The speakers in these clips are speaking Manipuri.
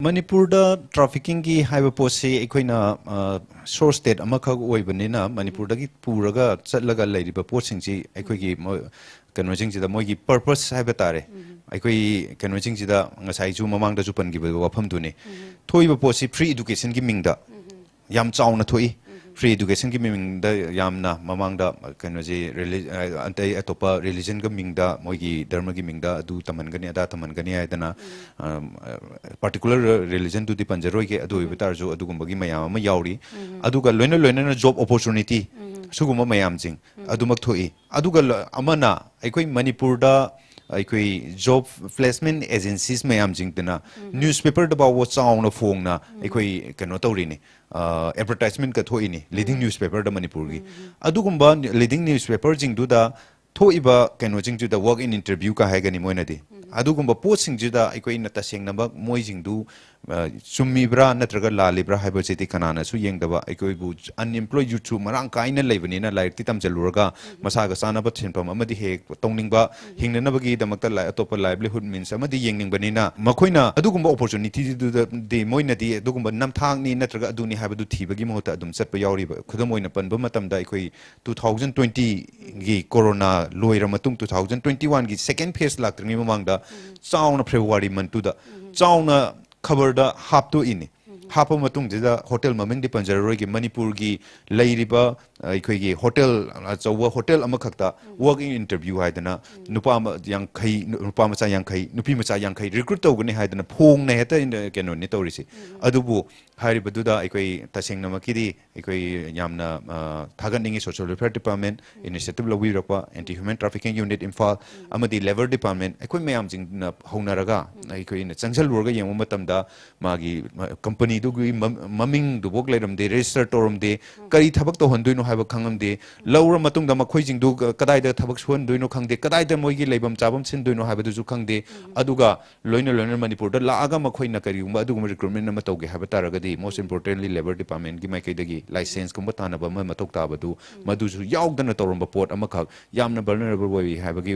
Manipurda trafficking ki haiba posi eikoina source state amakha oibanina Manipurda ki puraga chatlaga lairiba posingji eikoigi kanojing jida moigi purpose haiba tare eikoi kanojing jida ngasai ju mamangda ju pangiba wafam duni thoiba posi free education ki mingda yam chauna thoi free education ki mingda yamna mamangda kanoji antai atopa religion ka mingda moigi dharma ki mingda adu tamangani ada tamangani aidana particular religion to the panjaroi ke adu bitar jo adu gumbagi mayam ma yauri adu ga loina loina job opportunity suguma mayam jing adu mak thoi adu ga amana aikoi Manipur da aikoi job placement agencies mayam jing dana newspaper da ba wo chauna phong na aikoi kano tawri ni advertisement ka thoi ni leading newspaper da Manipur gi adu gumba leading newspaper jing du da thoiba kano jing ju da work in interview ka haigani moina di adu gumba post sing ju da aikoi na taseng na ba moi jing du sumibra natraga lalibra haiba cheti kanana su yengdaba aikoi bu unemployed youth marang kaina leibani na lairti tamjaluraga masaga sana ba thinpam amadi he tongningba hingnanabagi damakta lai atopa livelihood means amadi yengningba na makoina adugumba opportunity du de moina di adugumba namthang ni natraga aduni haiba du thibagi mohota adum chatpa yauriba khudam oina panba matamda aikoi 2020 gi corona loira matung 2021 gi second phase laktring mamangda chauna February month da chauna खबर दा हाप तो इनी हाप मतुंग जिदा होटल ममिंग दि पंजररोय गी मणिपुर गी लैरिबा अखोय गी होटल अचौवा होटल अमा खक्ता वर्क इन इंटरव्यू हाइदना नुपा यांखै नुपा मचा यांखै नुपी मचा यांखै रिक्रूट तौगने हाइदना फोंग ने हेता केनो नि तौरिसि अदुबु हारिबदुदा अखोय तसेंग नमकिदि अखोय यामना थागनिंग सोशल वेलफेयर डिपार्टमेंट इनिशिएटिव लविरकवा anti human trafficking unit Imphal अमदि लेबर डिपार्टमेंट अखोय मयाम जिंग हौनरगा अखोय न चंगजल वर्गा यंगो मतमदा मागी कंपनी दुगी ममिंग दुबोक लेरमदे रजिस्टर तोरमदे करी थबक तो हंदुइनो हाइबा खंगमदे लौर मतुंगदा मखोय जिंग दु कदाइदा थबक सुहंदुइनो खंगदे कदाइदा मोइगी लेबम चाबम सिनदुइनो हाइबा दु खंगदे अदुगा लोइनो लोइनो मणिपुर दा लागा मखोयना करिगुंबा अदुगुम रिक्रूटमेंट न मतौगे हाइबा तारगदि मोस्ट इंपोर्टेंटली लेबर डिपार्टमेंट की माइकैदगी लाइसेंस कुंबा तानबा म मतौक ताबदु मदुसु यावदना तौरमबा पोट अमखक यामना vulnerable way हाइबगी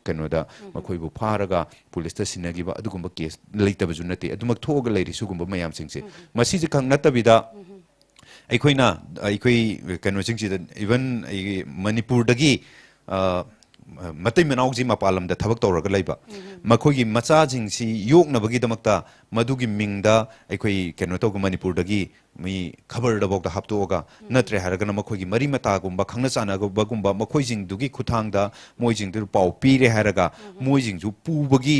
कनोदा मखोयबु फारगा पुलिस ता सिनगिबा अदुगुंबा केस लेतबजु नते अदुमक थोगा लेरि सुगुंबा मयाम सिंगसे मसीजे खंग नतबिदा अखोइना अखोइ कनो सिंगसे इवन मणिपुर दगी मतै मनाउजी मपालमदा थबक तौरगा लैबा मखोगी मचाजिंगसी योगनबगीदमक्ता मदुगी मिंगदा अखोइ कनो तौग मणिपुर दगी मी खबर दबोक दा हप्तोगा नत्रे हारगना मखोगी मरी मतागुंबा खंगना चानागुंबा मखोइजिंग दुगी खुथांगदा मोइजिंग दु पाउ पीरे हारगा मोइजिंग जु पुबगी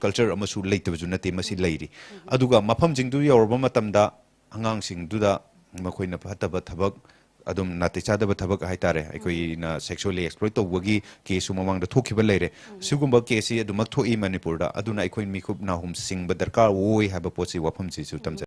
कल्चर अमसु लेतबजु नते मसी लैरि अदुगा मफमजिंग दु यौरबा मतमदा अंगांगसिंग दुदा मखोइना फतबा थबक adum nate chadaba thabak haitare aikoi na sexually exploit tawagi case mamang da thokiba leire sugumba case adumak thoi Manipur da aduna aikoi mikhup na hum singba darkar oi haba pochi wafam chi su tamja